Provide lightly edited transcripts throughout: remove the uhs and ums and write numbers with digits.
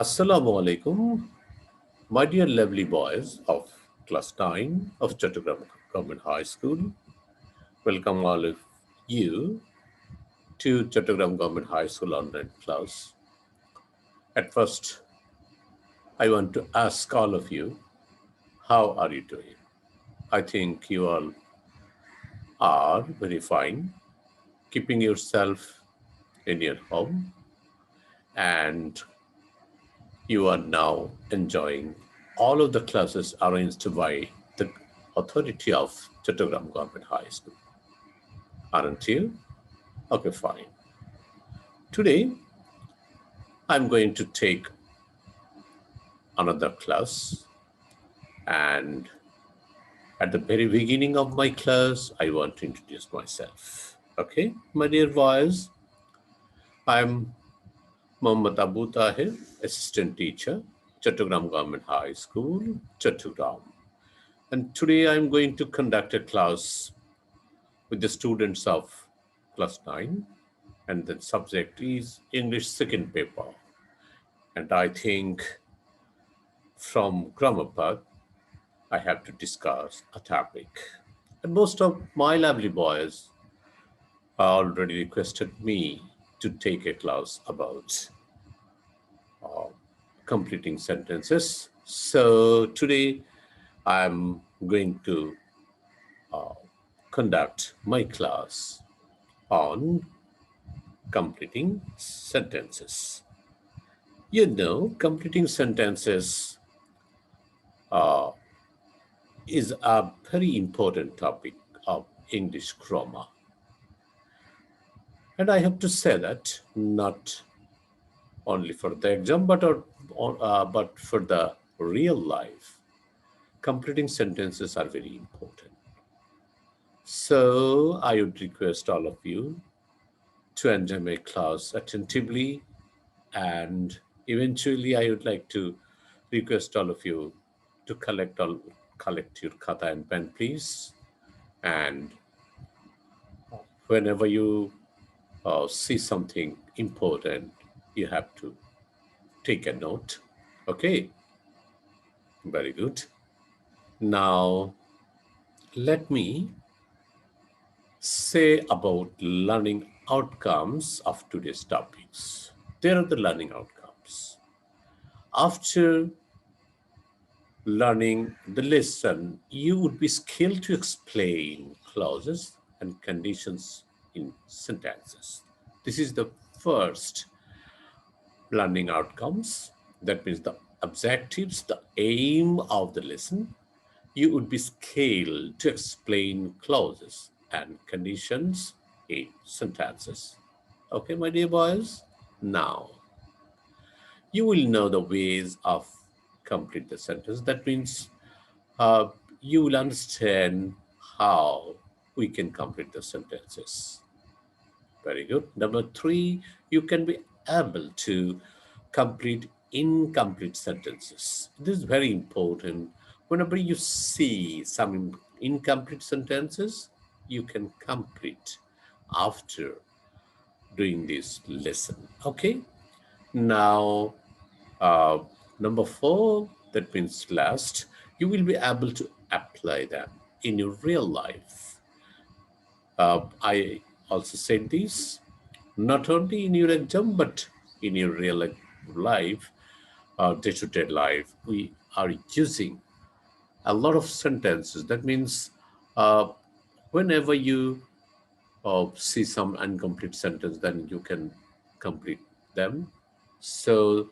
Assalamu alaikum, my dear lovely boys of class 9 of Chattogram Government High School. Welcome all of you to Chattogram Government High School online class. At first, I want to ask all of you, how are you doing? I think you all are very fine, keeping yourself in your home, and you are now enjoying all of the classes arranged by the authority of Chattogram Government High School. Aren't you? Okay, fine. Today, I'm going to take another class, and at the very beginning of my class, I want to introduce myself. Okay, my dear boys, I'm Mohammad Abu Tahir, Assistant Teacher, Chattogram Government High School, Chattogram. And today I'm going to conduct a class with the students of class 9, and the subject is English second paper. And I think from grammar part, I have to discuss a topic. And most of my lovely boys already requested me to take a class about completing sentences. So today I'm going to conduct my class on completing sentences. You know, completing sentences is a very important topic of English grammar. And I have to say that not only for the exam, but for the real life, completing sentences are very important. So I would request all of you to enjoy my class attentively, and eventually I would like to request all of you to collect your khata and pen, please. And whenever you see something important, you have to take a note. Okay, very good. Now, let me say about learning outcomes of today's topics. There are the learning outcomes. After learning the lesson, you would be skilled to explain clauses and conditions in sentences. This is the first learning outcomes. That means the objectives, the aim of the lesson. You would be skilled to explain clauses and conditions in sentences. Okay, my dear boys? Now, you will know the ways of complete the sentence. That means uh, you will understand how we can complete the sentences. Very good. Number three, you can be able to complete incomplete sentences. This is very important. Whenever you see some incomplete sentences, you can complete after doing this lesson. Okay. Now, uh, number four, that means last, you will be able to apply them in your real life. I also said this, not only in your exam, but in your real life, day-to-day life, we are using a lot of sentences. That means uh, whenever you see some incomplete sentence, then you can complete them. So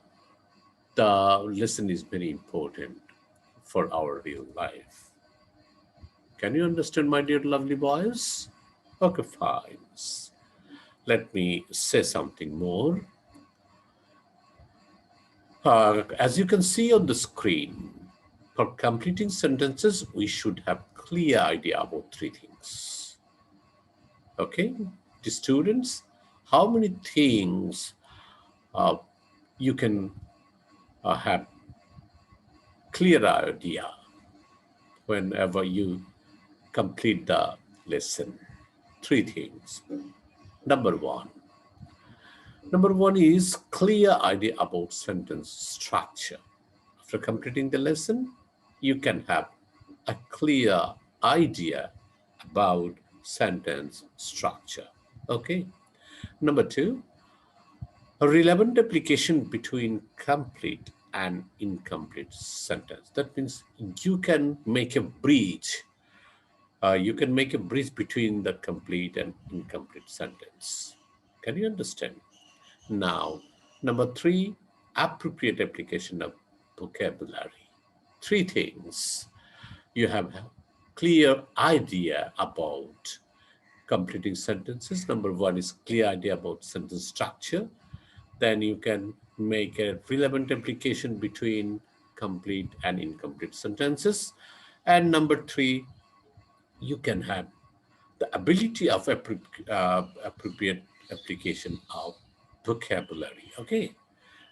the lesson is very important for our real life. Can you understand, my dear lovely boys? Okay, fine. Let me say something more. As you can see on the screen, for completing sentences, we should have clear idea about three things. Okay, the students, how many things uh, you can have clear idea whenever you complete the lesson? Three things. Number one, Number one is clear idea about sentence structure. After completing the lesson, you can have a clear idea about sentence structure. Okay. Number two, a relevant application between complete and incomplete sentence. That means you can make a bridge. You can make a bridge between the complete and incomplete sentence. Can you understand? Now, number three, appropriate application of vocabulary. Three things. You have a clear idea about completing sentences. Number one is clear idea about sentence structure. Then you can make a relevant application between complete and incomplete sentences. And number three, you can have the ability of appropriate application of vocabulary. Okay.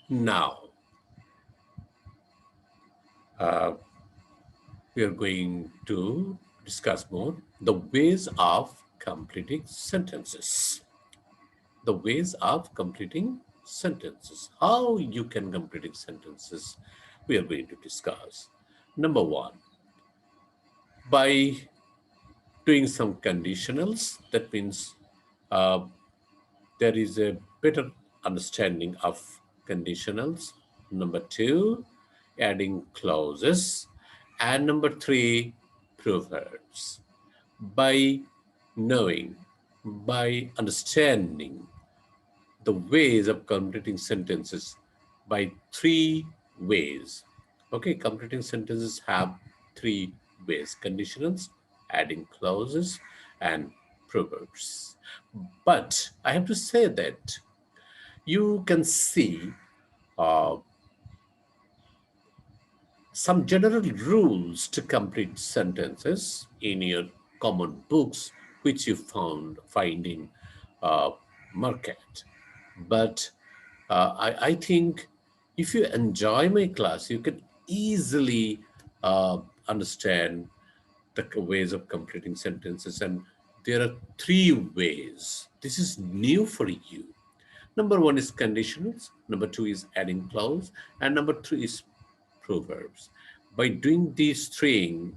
Now, uh, we are going to discuss more the ways of completing sentences. The ways of completing sentences. How you can completing sentences, we are going to discuss. Number one, by doing some conditionals. That means uh, there is a better understanding of conditionals. Number two, adding clauses. And number three, proverbs. By knowing, by understanding the ways of completing sentences by three ways. Okay, completing sentences have three ways: conditionals, adding clauses, and proverbs. But I have to say that you can see uh, some general rules to complete sentences in your common books, which you find in uh, market. But I think if you enjoy my class, you can easily uh, understand the ways of completing sentences. And there are three ways. This is new for you. Number one is conditionals, number two is adding clause, and number three is proverbs. By doing the three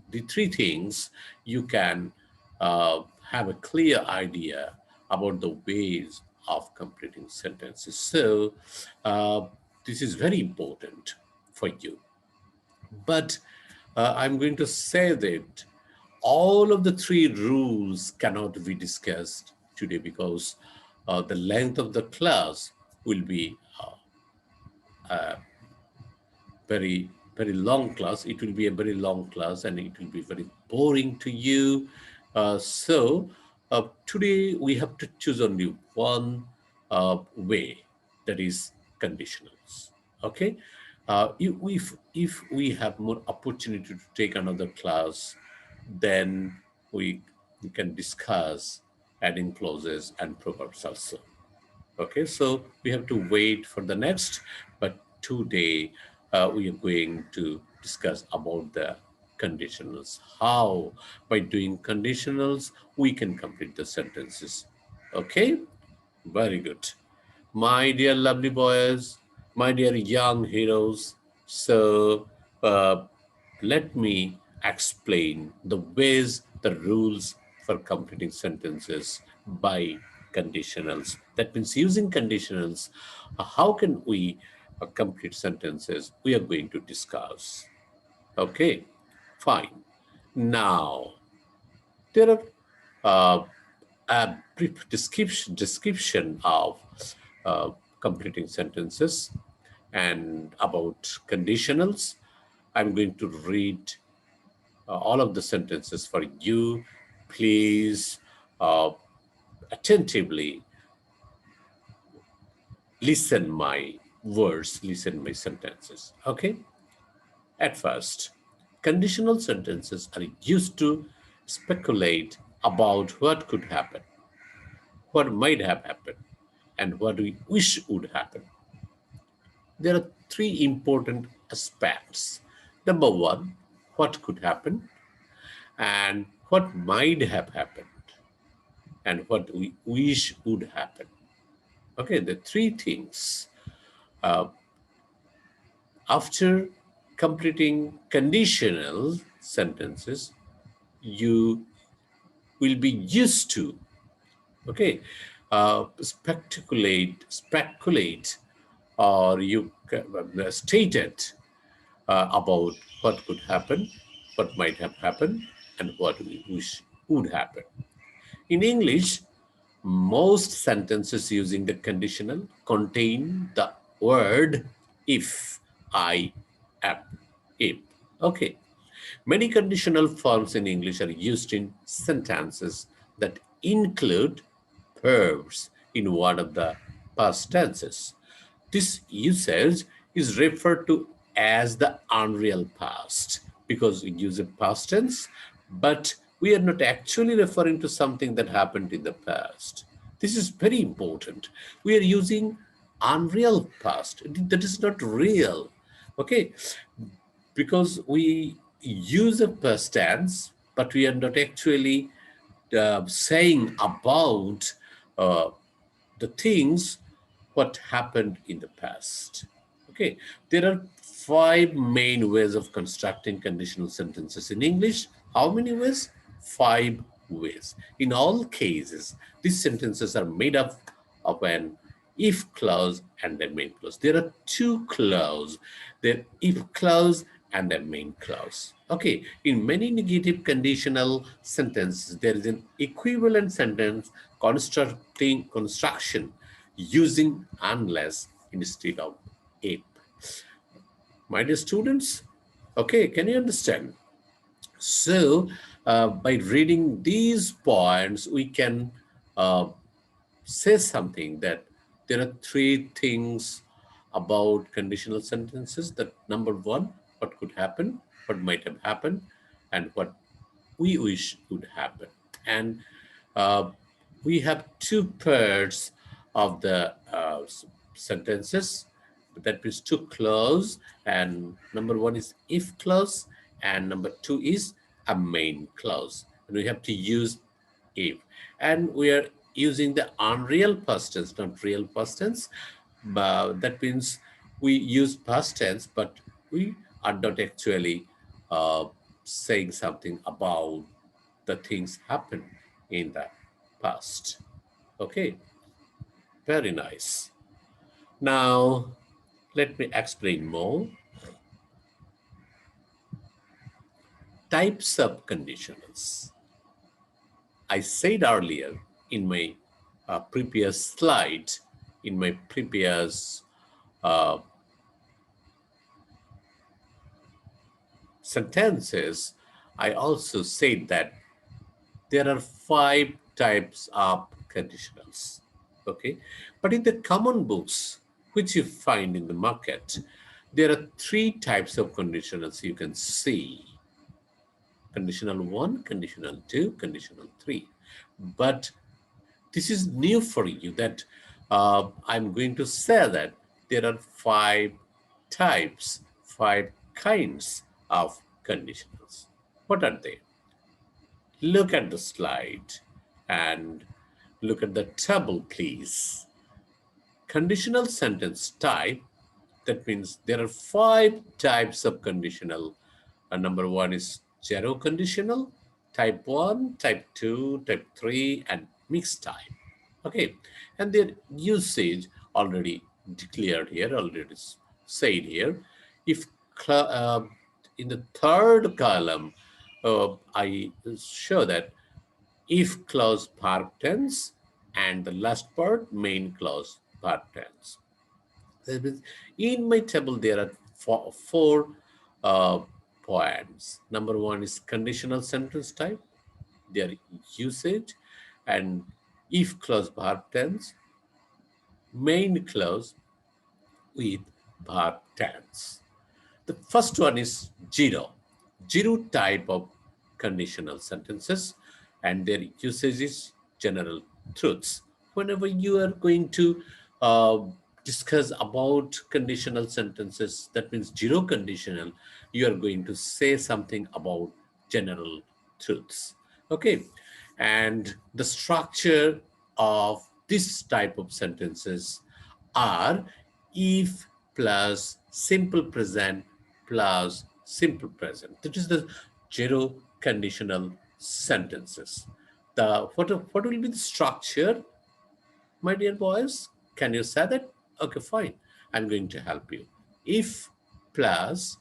things, you can uh, have a clear idea about the ways of completing sentences. So, uh, this is very important for you. But I'm going to say that all of the three rules cannot be discussed today because the length of the class will be very very long class. It will be a very long class and it will be very boring to you. So today we have to choose only one way, that is conditionals. Okay. If we have more opportunity to take another class, then we, we can discuss adding clauses and proverbs also. Okay, so we have to wait for the next, but today we are going to discuss about the conditionals. How, by doing conditionals, we can complete the sentences. Okay, very good. My dear lovely boys, my dear young heroes, so uh, let me explain the ways, the rules for completing sentences by conditionals. That means using conditionals, how can we complete sentences? We are going to discuss. Okay, fine. Now, there are a brief description of uh, completing sentences and about conditionals. I'm going to read all of the sentences for you. Please uh, attentively listen my words, listen my sentences. Okay. At first, conditional sentences are used to speculate about what could happen, what might have happened, and what we wish would happen. There are three important aspects. Number one, what could happen, and what might have happened, and what we wish would happen. Okay, the three things. Uh, After completing conditional sentences, you will be used to, okay, speculate, or you stated about what could happen, what might have happened, and what we wish would happen. In English, most sentences using the conditional contain the word if, I, am, if. Okay. Many conditional forms in English are used in sentences that include verbs in one of the past tenses. This usage is referred to as the unreal past because we use a past tense, but we are not actually referring to something that happened in the past. This is very important. We are using unreal past. That is not real. Okay, because we use a past tense, but we are not actually saying about uh, the things what happened in the past. Okay, there are five main ways of constructing conditional sentences in English. How many ways? Five ways. In all cases, these sentences are made up of an if clause and a main clause. There are two clauses, the if clause and the main clause. Okay, in many negative conditional sentences, there is an equivalent sentence construction using unless instead of if. My dear students, okay, can you understand? So, by reading these points, we can uh, say something that there are three things about conditional sentences. That number one, what could happen, what might have happened, and what we wish would happen. And uh, we have two pairs of the sentences. That means two clause, and number one is if clause, and number two is a main clause. And we have to use if. And we are using the unreal past tense, not real past tense. But that means we use past tense, but we are not actually uh, saying something about the things happen in the past. Okay, very nice. Now, let me explain more. Types of conditionals. I said earlier in my previous slide, in my previous uh, sentences, I also said that there are five types of conditionals. Okay, but in the common books which you find in the market, there are three types of conditionals you can see: conditional one, conditional two, conditional three. But this is new for you that I'm going to say that there are five types, five kinds of conditionals. What are they? Look at the slide and look at the table, please. Conditional sentence type, that means there are five types of conditional. Number one is zero conditional, type 1, type 2, type 3, and mixed type. Okay, and their usage already declared here, already said here. If in the third column, I show that if clause verb tense, and the last part main clause verb tense. That means in my table there are four uh, points. Number one is conditional sentence type, their usage, and if clause verb tense, main clause with verb tense. The first one is zero. Zero type of conditional sentences, and their usage is general truths. Whenever you are going to uh, discuss about conditional sentences, that means zero conditional, you are going to say something about general truths. Okay, and the structure of this type of sentences are if plus simple present plus simple present. That is the zero conditional sentences. What will be the structure, my dear boys? Can you say that? Okay, fine. I'm going to help you. If plus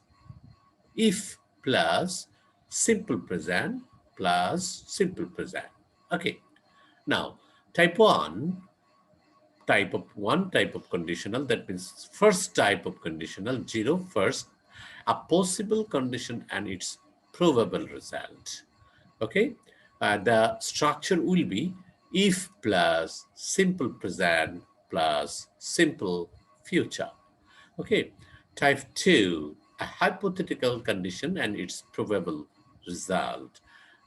if plus simple present plus simple present. Okay. Now, type 1 type of conditional, that means first type of conditional, zero first, a possible condition and its probable result. Okay, the structure will be if plus simple present plus simple future. Okay, type 2, a hypothetical condition and its probable result,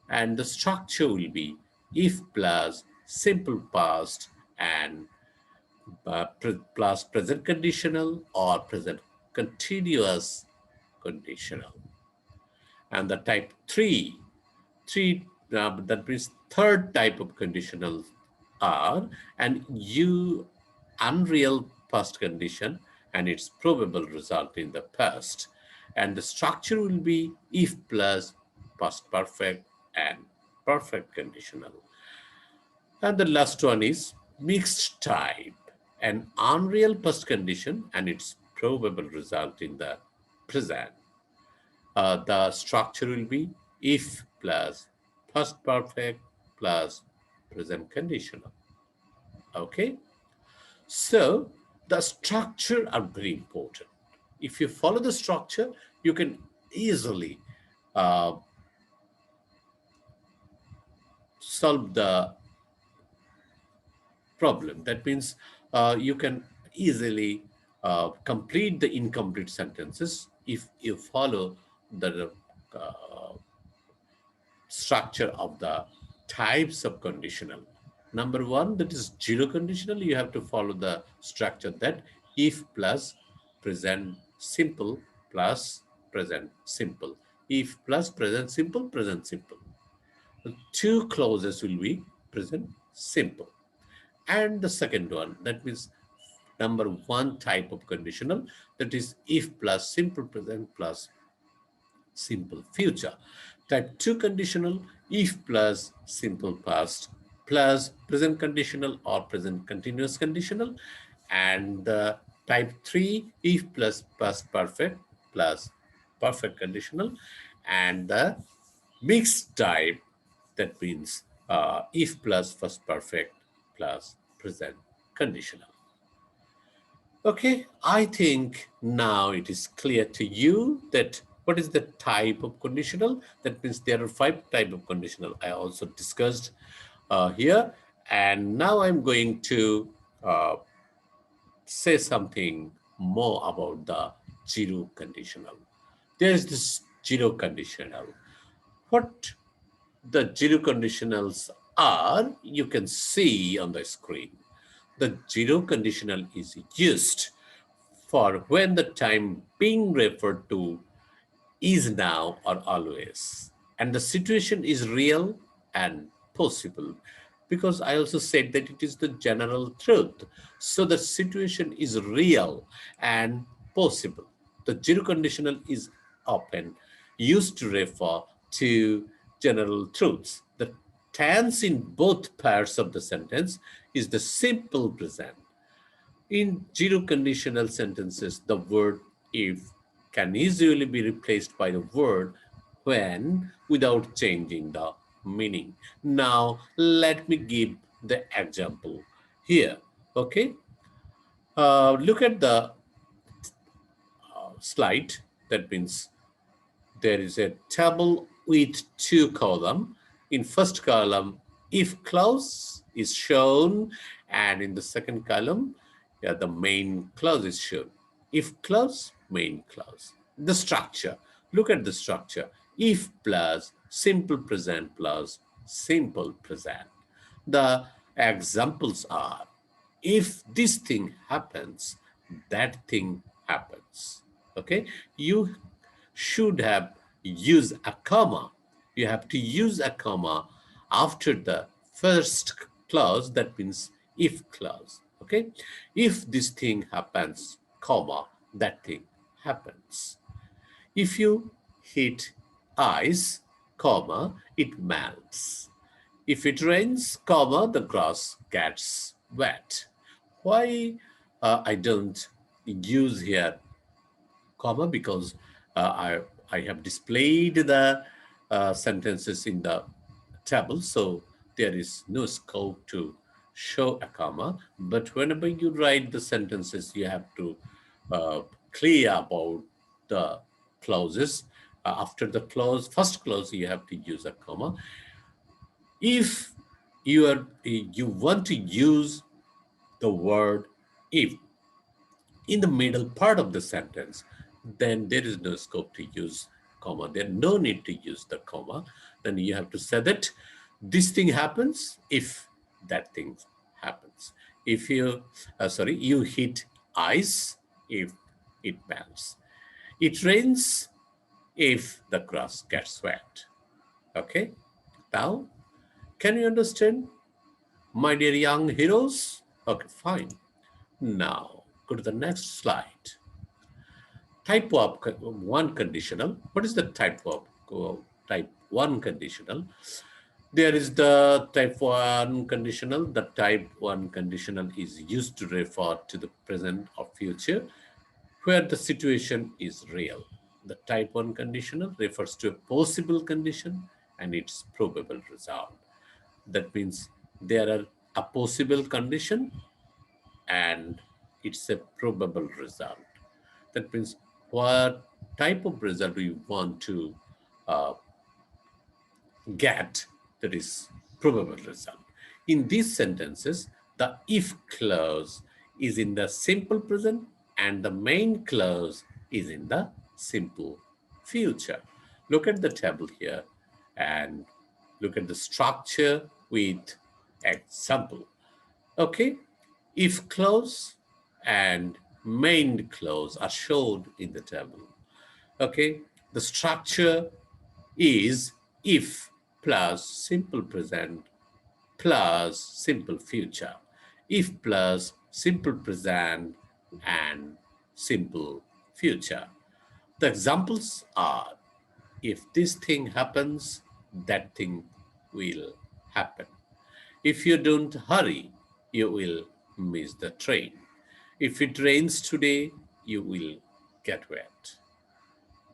and the structure will be if plus simple past and plus present conditional or present continuous conditional. And the type 3 that means third type of conditional are an unreal past condition and its probable result in the past. And the structure will be if plus past perfect and perfect conditional. And the last one is mixed type, an unreal past condition and its probable result in the present. The structure will be if plus past perfect plus present conditional. Okay, so the structure are very important. If you follow the structure, you can easily uh, solve the problem. That means you can easily complete the incomplete sentences if you follow the structure of the types of conditional. Number one, that is zero conditional. You have to follow the structure that if plus present simple plus present simple. If plus present simple, present simple. The two clauses will be present simple. And the second one, that means number one type of conditional, that is if plus simple present plus simple future. Type 2 conditional, if plus simple past plus present conditional or present continuous conditional. And type 3, if plus past perfect plus perfect conditional. And the mixed type, that means if plus first perfect plus present conditional. Okay, I think now it is clear to you that what is the type of conditional. That means there are 5 type of conditional I also discussed here. And now I'm going to uh, say something more about the zero conditional. There is this zero conditional. What the zero conditionals are, you can see on the screen. The zero conditional is used for when the time being referred to is now or always, and the situation is real and possible, because I also said that it is the general truth. So the situation is real and possible. The zero conditional is often used to refer to general truths. The tense in both parts of the sentence is the simple present. In zero conditional sentences, the word if can easily be replaced by the word when without changing the meaning. Now, let me give the example here. Okay, look at the slide. That means there is a table with 2 columns. In first column, if clause is shown, and in the second column, yeah, the main clause is shown. If clause, main clause. The structure. Look at the structure. If plus simple present plus simple present. The examples are if this thing happens, that thing happens. Okay, you should have used a comma. You have to use a comma after the first clause. That means if clause. Okay, if this thing happens, comma, that thing happens. If you hit ice, comma, it melts. If it rains, comma, the grass gets wet. Why I don't use here comma? Because I have displayed the sentences in the table, so there is no scope to show a comma. But whenever you write the sentences, you have to uh, clear about the clauses. After the clause, first clause, you have to use a comma. If you want to use the word if in the middle part of the sentence, then there is no scope to use comma. There's no need to use the comma. Then you have to say that this thing happens if that thing happens. If you, you hit ice if it melts. It rains if the grass gets wet. Okay. Now, can you understand, my dear young heroes? Okay, fine. Now, go to the next slide. Type of one conditional. What is the type one conditional? There is the type one conditional. The type one conditional is used to refer to the present or future where the situation is real. The type one conditional refers to a possible condition and its probable result. That means there are a possible condition and it's a probable result. That means what type of result we want to uh, get, that is probable result. In these sentences, the if clause is in the simple present and the main clause is in the simple future. Look at the table here and look at the structure with example. Okay, if clause and main clause are shown in the table. Okay, the structure is if plus simple present plus simple future. If plus simple present and simple future. The examples are if this thing happens, that thing will happen. If you don't hurry, you will miss the train. If it rains today, you will get wet.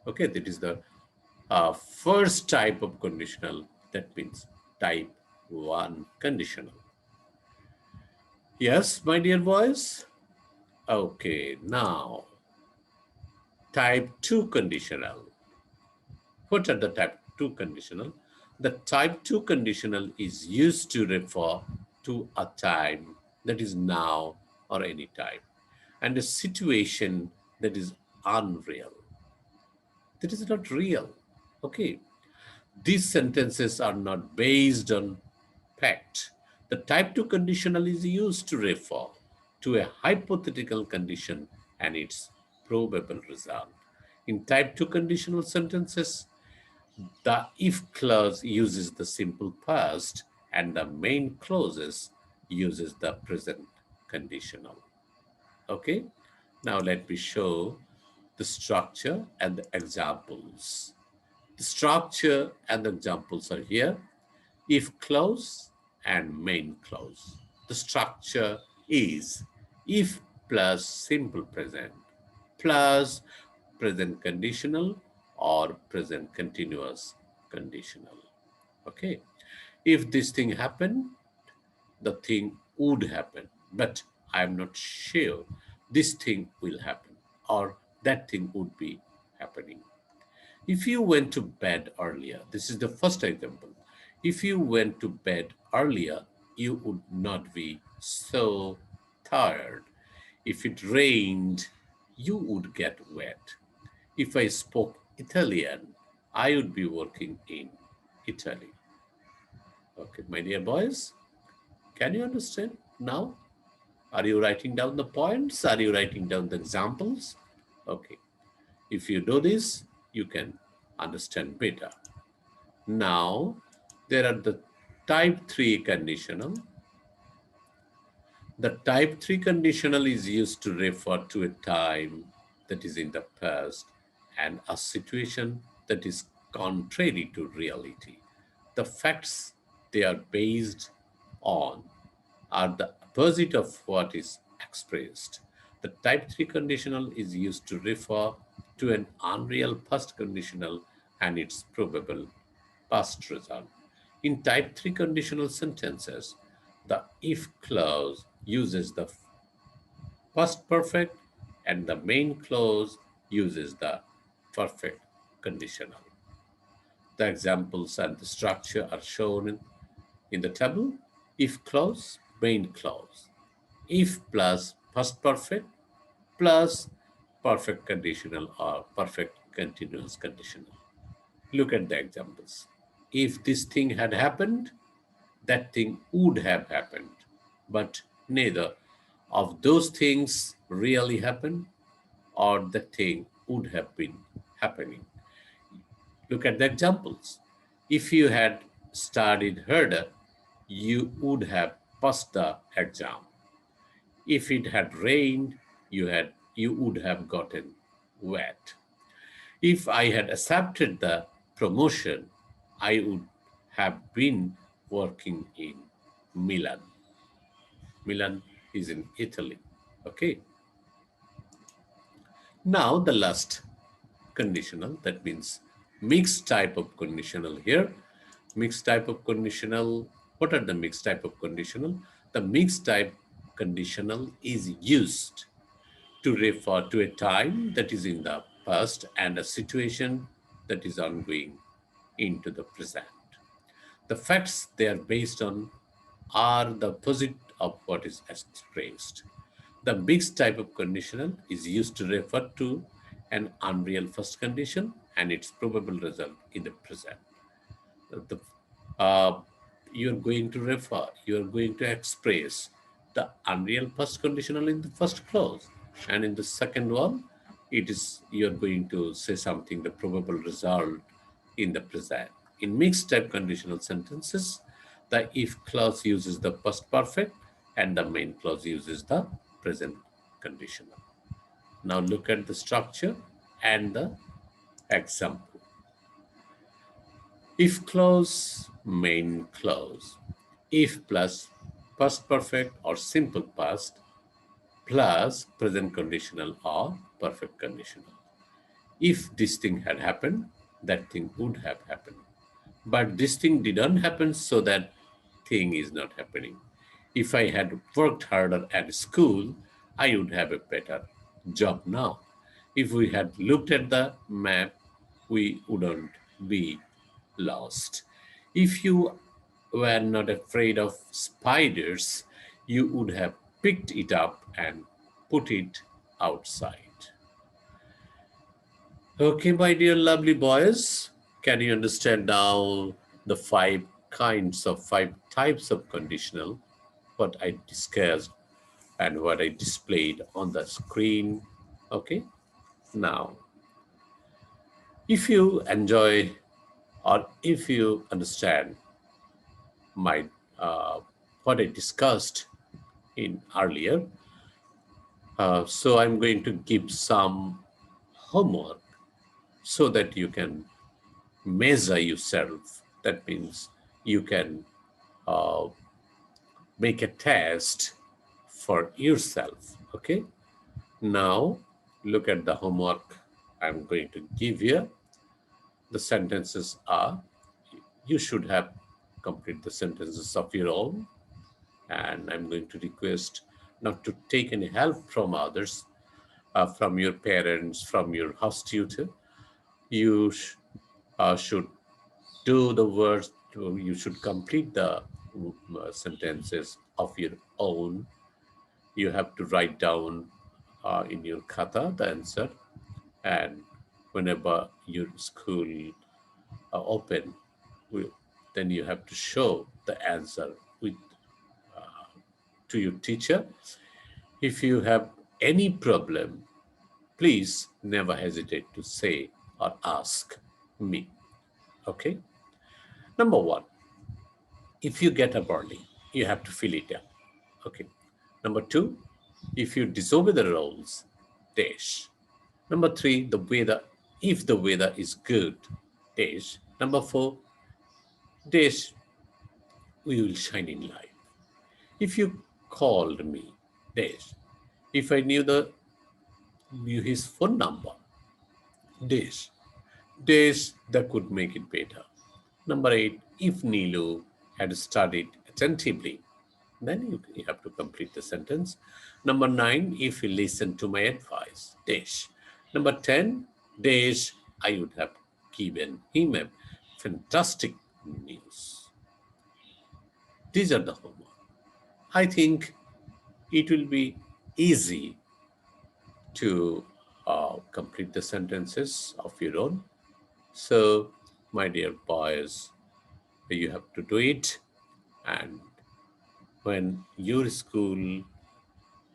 Okay, that is the first type of conditional. That means type 1 conditional. Yes, my dear boys? Okay, now type 2 conditional. What are the type 2 conditional? The type 2 conditional is used to refer to a time that is now or any time and a situation that is unreal. That is not real. Okay. These sentences are not based on fact. The type 2 conditional is used to refer to a hypothetical condition and its probable result. In type 2 conditional sentences, the if clause uses the simple past and the main clauses uses the present conditional. Okay, now let me show the structure and the examples. The structure and the examples are here. If clause and main clause. The structure is if plus simple present plus present conditional or present continuous conditional. Okay. If this thing happened, the thing would happen, but I am not sure this thing will happen or that thing would be happening. If you went to bed earlier, this is the first example. If you went to bed earlier, you would not be so tired. If it rained, you would get wet. If I spoke Italian, I would be working in Italy. Okay, my dear boys, can you understand now? Are you writing down the points? Are you writing down the examples? Okay. If you do this, you can understand better. Now, there are the type 3 conditional. The type 3 conditional is used to refer to a time that is in the past and a situation that is contrary to reality. The facts they are based on are the opposite of what is expressed. The type 3 conditional is used to refer to an unreal past conditional and its probable past result. In type 3 conditional sentences, the if clause uses the past perfect and the main clause uses the perfect conditional. The examples and the structure are shown in the table. If clause, main clause. If plus past perfect plus perfect conditional or perfect continuous conditional. Look at the examples. If this thing had happened, that thing would have happened. But neither of those things really happened or the thing would have been happening. Look at the examples. If you had studied harder, you would have passed the exam. If it had rained, you would have gotten wet. If I had accepted the promotion, I would have been working in Milan. Milan is in Italy. Okay. Now the last conditional, that means mixed type of conditional here. Mixed type of conditional. What are the mixed type of conditional? The mixed type conditional is used to refer to a time that is in the past and a situation that is ongoing into the present. The facts they are based on are the opposite of what is expressed. The mixed type of conditional is used to refer to an unreal first condition and its probable result in the present. The, uh, you're going to refer, you're going to express the unreal first conditional in the first clause, and in the second one, it is you're going to say something the probable result in the present. In mixed type conditional sentences, the if clause uses the past perfect and the main clause uses the present conditional. Now look at the structure and the example. If clause, main clause. If plus past perfect or simple past plus present conditional or perfect conditional. If this thing had happened, that thing would have happened. But this thing didn't happen, so that thing is not happening. If I had worked harder at school, I would have a better job now. If we had looked at the map, we wouldn't be lost. If you were not afraid of spiders, you would have picked it up and put it outside. Okay, my dear lovely boys, can you understand now the five types of conditional, what I discussed and what I displayed on the screen? Okay, now, if you enjoy or if you understand my what I discussed in earlier, so I'm going to give some homework so that you can measure yourself. That means you can uh, make a test for yourself. Okay. Now look at the homework I'm going to give you. The sentences are, you should have complete the sentences of your own, and I'm going to request not to take any help from others, from your parents, from your house tutor. You should do the words, you should complete the sentences of your own. You have to write down in your kata the answer, and whenever your school open, then you have to show the answer with to your teacher. If you have any problem, please never hesitate to say or ask me. Okay. Number one, if you get up early, you have to fill it up. Okay. Number two, if you disobey the rules, dash. Number three, the weather, if the weather is good, dash. Number four, dash, we will shine in life. If you called me, dash. If I knew his phone number, dash. Days that could make it better. Number eight, if Nilu had studied attentively, then you have to complete the sentence. Number nine, if he listened to my advice, dash. Number 10, dash, I would have given him a fantastic news. These are the homework. I think it will be easy to complete the sentences of your own. So, my dear boys, you have to do it. And when your school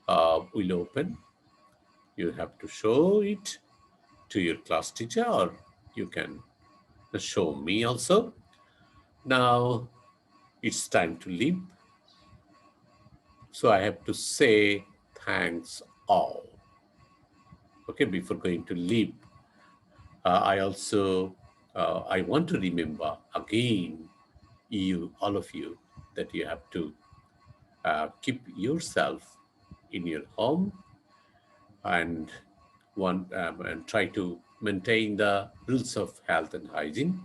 will open, you have to show it to your class teacher, or you can show me also. Now it's time to leave. So I have to say thanks all. Okay, before going to leave, I also I want to remember again you, all of you, that you have to keep yourself in your home and and try to maintain the rules of health and hygiene.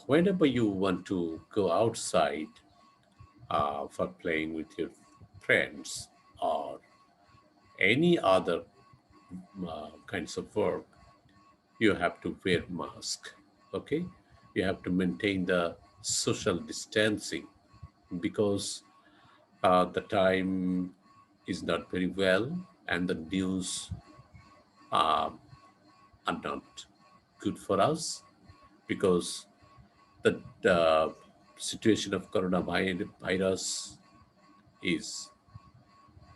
Whenever you want to go outside for playing with your friends or any other kinds of work, you have to wear mask. Okay, you have to maintain the social distancing because the time is not very well and the news uh, are not good for us because the situation of coronavirus is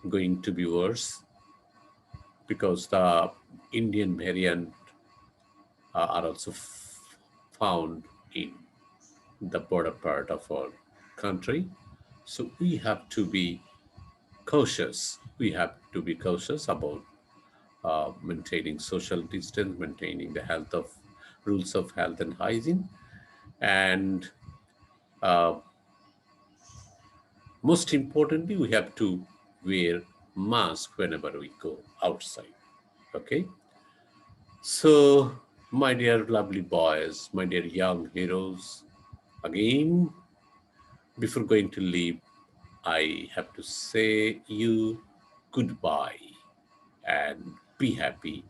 going to be worse because the Indian variant are also found in the border part of our country. So we have to be cautious. We have to be cautious about maintaining social distance, maintaining the health of rules of health and hygiene, and uh, most importantly, we have to wear mask whenever we go outside. Okay. So, my dear lovely boys, my dear young heroes, again, before going to leave, I have to say you goodbye and be happy